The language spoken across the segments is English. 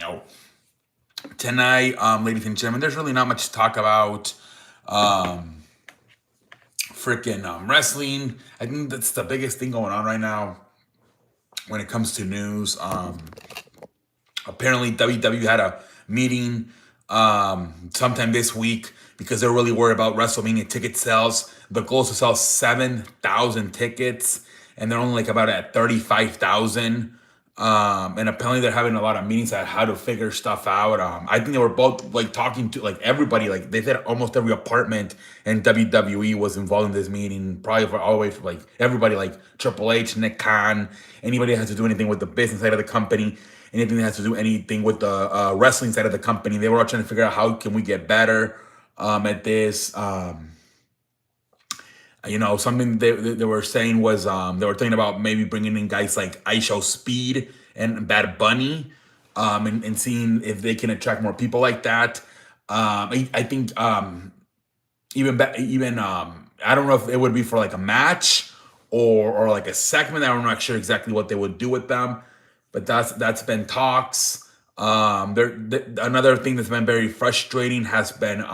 know, tonight, ladies and gentlemen, there's really not much to talk about. Um, Freaking wrestling. I think that's the biggest thing going on right now when it comes to news. Apparently, WWE had a meeting sometime this week because they're really worried about WrestleMania ticket sales. The goal is to sell 7,000 tickets, and they're only like about at 35,000. And apparently they're having a lot of meetings on how to figure stuff out. I think they were both like talking to like everybody. Like they said, almost every apartment in WWE was involved in this meeting. Probably for all the way from like everybody, like Triple H, Nick Khan, anybody that has to do anything with the business side of the company, anything that has to do anything with the wrestling side of the company. They were all trying to figure out how can we get better at this. Something they were saying was they were thinking about maybe bringing in guys like ISO Speed and Bad Bunny, and seeing if they can attract more people like that. I think even I don't know if it would be for like a match or like a segment. I'm not sure exactly what they would do with them, but that's been talks. Another thing that's been very frustrating has been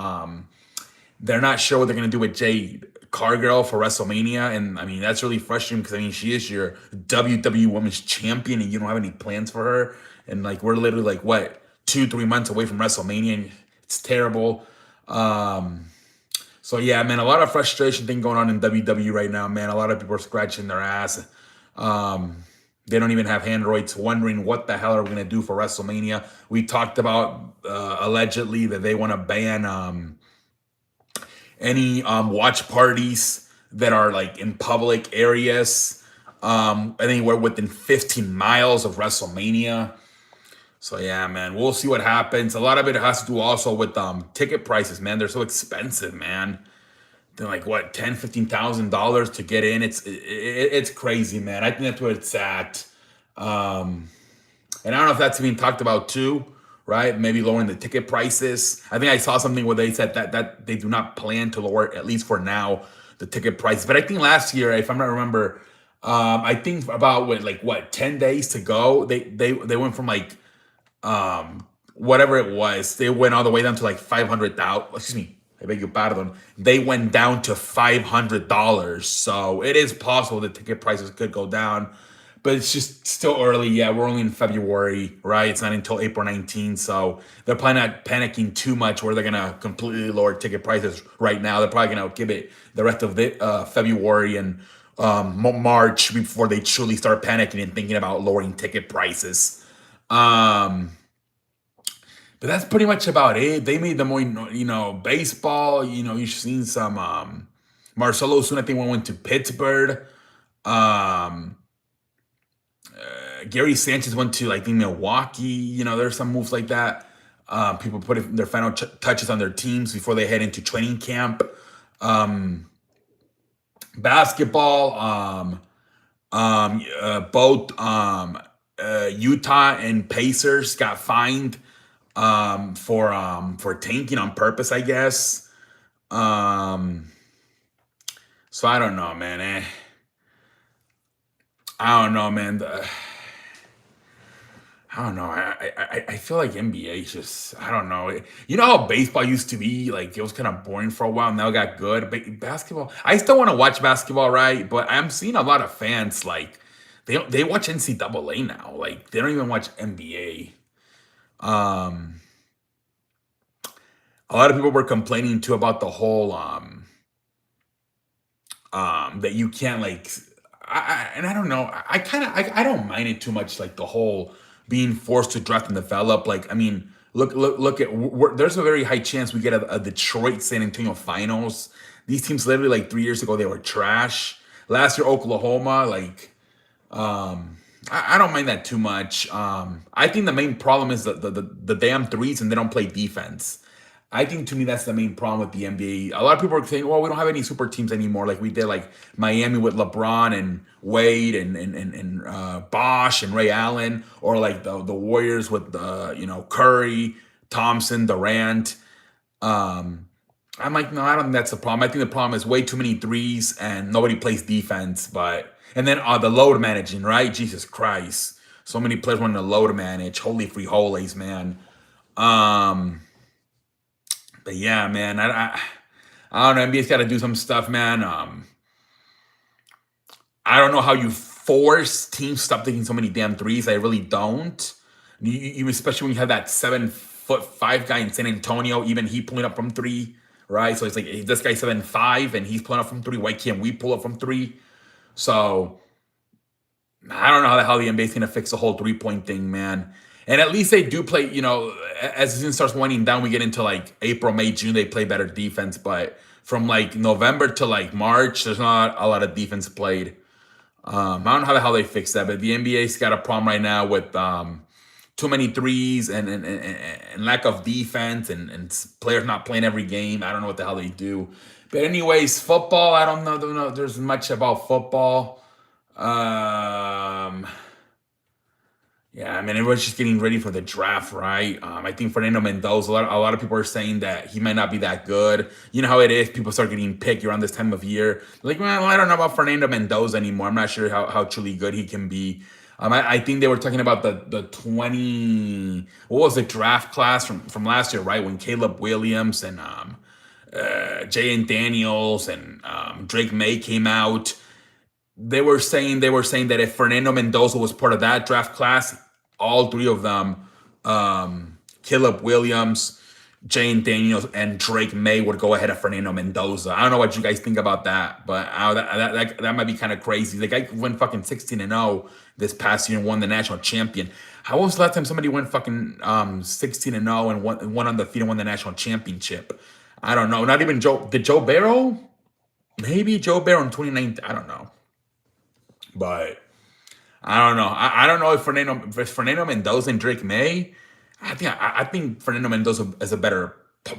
they're not sure what they're gonna do with Jade Cargill for WrestleMania, and I mean that's really frustrating because I mean she is your WWE Women's Champion, and you don't have any plans for her, and like we're literally like what 2-3 months away from WrestleMania, and it's terrible. So yeah, man, a lot of frustration thing going on in WWE right now, man. A lot of people are scratching their ass. They don't even have androids wondering what the hell are we gonna do for WrestleMania. We talked about allegedly that they want to ban any watch parties that are like in public areas, anywhere within 15 miles of WrestleMania. So yeah, man, we'll see what happens. A lot of it has to do also with ticket prices, man. They're so expensive, man. They're like what $10,000-$15,000 to get in. It's crazy, man. I think that's where it's at. And I don't know if that's being talked about too, right? Maybe lowering the ticket prices. I think I saw something where they said that they do not plan to lower, at least for now, the ticket prices. But I think last year, if I'm not remember, I think about 10 days to go, they went from like whatever it was, they went all the way down to like 500,000. Excuse me, I beg your pardon. They went down to $500. So it is possible that ticket prices could go down, but it's just still early. Yeah, we're only in February, right? It's not until April 19th. So they're probably not panicking too much where they're going to completely lower ticket prices right now. They're probably going to give it the rest of the February and March before they truly start panicking and thinking about lowering ticket prices. But that's pretty much about it. They made the more, baseball. You've seen some Marcelo Osuna, I think, went to Pittsburgh. Um, Gary Sanchez went to, I think, Milwaukee. There's some moves like that. People put their final touches on their teams before they head into training camp. Basketball, both Utah and Pacers got fined for tanking on purpose, I guess. So I don't know, man. I don't know, man. I don't know. I feel like NBA is just, I don't know. You know how baseball used to be? Like, it was kind of boring for a while. Now it got good. But basketball, I still want to watch basketball, right? But I'm seeing a lot of fans, like, they watch NCAA now. Like, they don't even watch NBA. A lot of people were complaining, too, about the whole, that you can't, like, and I don't know. I don't mind it too much, like, the whole being forced to draft and develop. Like, I mean, look at there's a very high chance we get a Detroit San Antonio finals. These teams literally like 3 years ago they were trash. Last year Oklahoma, like, I don't mind that too much. I think the main problem is the damn threes and they don't play defense. I think to me that's the main problem with the NBA. A lot of people are saying, "Well, we don't have any super teams anymore, like we did, like Miami with LeBron and Wade and Bosh and Ray Allen, or like the Warriors with Curry, Thompson, Durant." I'm like, no, I don't think that's the problem. I think the problem is way too many threes and nobody plays defense. And then the load managing, right? Jesus Christ. So many players wanting to load manage. Holy free holies, man. Um, but yeah, man, I don't know. NBA's got to do some stuff, man. I don't know how you force teams to stop taking so many damn threes. I really don't. Especially when you have that 7'5" guy in San Antonio, even he pulling up from three, right? So it's like if this guy's 7'5" and he's pulling up from three. Why can't we pull up from three? So I don't know how the hell the NBA's gonna fix the whole 3-point thing, man. And at least they do play, as the season starts winding down, we get into like April, May, June, they play better defense. But from like November to like March, there's not a lot of defense played. I don't know how the hell they fix that, but the NBA's got a problem right now with too many threes and lack of defense and players not playing every game. I don't know what the hell they do. But anyways, football, I don't know there's much about football. Um, yeah, I mean, everyone's just getting ready for the draft, right? I think Fernando Mendoza, a lot of people are saying that he might not be that good. You know how it is. People start getting picked around this time of year. Like, well, I don't know about Fernando Mendoza anymore. I'm not sure how truly good he can be. I think they were talking about the 20, what was the draft class from last year, right? When Caleb Williams and Jay Daniels and Drake May came out. They were saying that if Fernando Mendoza was part of that draft class, all three of them, Caleb Williams, Jane Daniels, and Drake May would go ahead of Fernando Mendoza. I don't know what you guys think about that, but that might be kind of crazy. The guy went fucking 16-0 this past year and won the national champion. How was the last time somebody went fucking 16-0 and won on the feet and won the national championship? I don't know. Not even Joe. Did Joe Barrow? Maybe Joe Barrow in 2019. I don't know. But I don't know. I don't know if Fernando Mendoza and Drake May. I think Fernando Mendoza is a better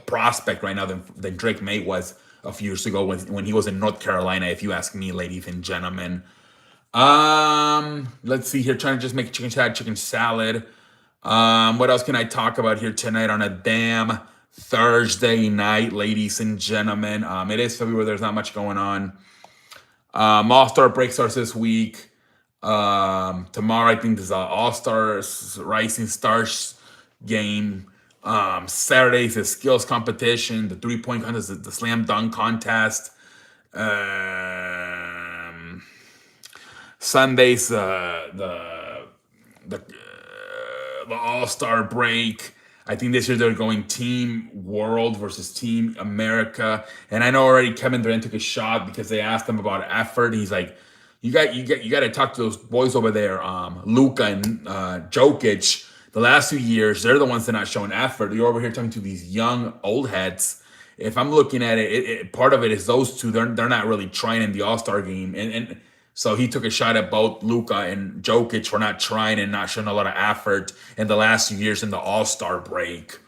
prospect right now than Drake May was a few years ago when he was in North Carolina. If you ask me, ladies and gentlemen. Let's see here. Trying to just make chicken salad. What else can I talk about here tonight on a damn Thursday night, ladies and gentlemen? It is February. There's not much going on. All-Star break starts this week. Tomorrow, I think there's an All-Stars Rising Stars game. Saturday's a skills competition, the 3-point contest, the slam dunk contest. Sunday's the All-Star break. I think this year they're going Team World versus Team America. And I know already Kevin Durant took a shot because they asked him about effort. He's like, you got to talk to those boys over there, Luka and Jokic. The last 2 years, they're the ones that are not showing effort. You're over here talking to these young old heads. If I'm looking at it, part of it is those two. They're not really trying in the All-Star game, and so he took a shot at both Luka and Jokic for not trying and not showing a lot of effort in the last 2 years in the All-Star break.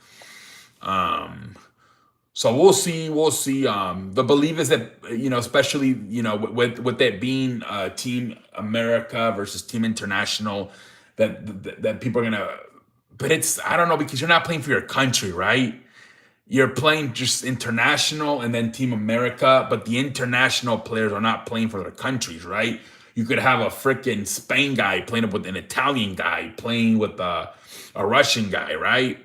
So we'll see. The belief is that, especially, with it being Team America versus Team International, that people are gonna. But I don't know, because you're not playing for your country, right? You're playing just international and then Team America, but the international players are not playing for their countries, right? You could have a freaking Spain guy playing up with an Italian guy, playing with a Russian guy, right?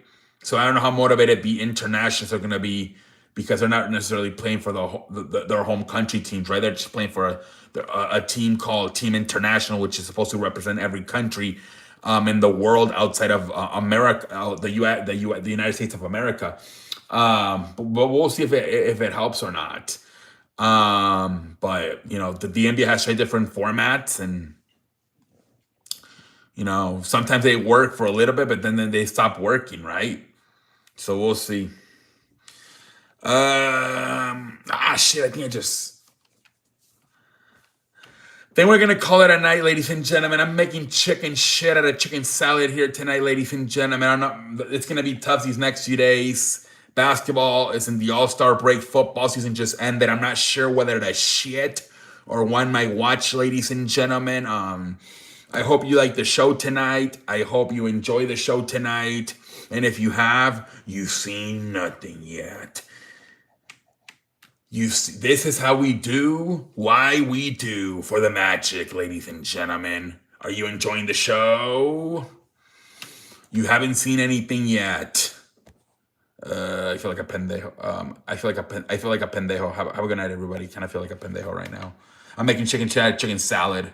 So I don't know how motivated the internationals are going to be, because they're not necessarily playing for their home country teams, right? They're just playing for a team called Team International, which is supposed to represent every country in the world outside of America, the United States of America. But we'll see if it helps or not. But the NBA has tried different formats, and sometimes they work for a little bit, but then they stop working, right? So we'll see. Shit, Then we're gonna call it a night, ladies and gentlemen. I'm making chicken shit out of chicken salad here tonight, ladies and gentlemen. It's gonna be tough these next few days. Basketball is in the All-Star break. Football season just ended. I'm not sure whether to shit or one might watch, ladies and gentlemen. I hope you like the show tonight. I hope you enjoy the show tonight. And if you have, you've seen nothing yet. This is how we do, why we do for the Magic, ladies and gentlemen. Are you enjoying the show? You haven't seen anything yet. I feel like a pendejo. I feel like a pendejo. Have a good night, everybody. Kind of feel like a pendejo right now. I'm making chicken salad.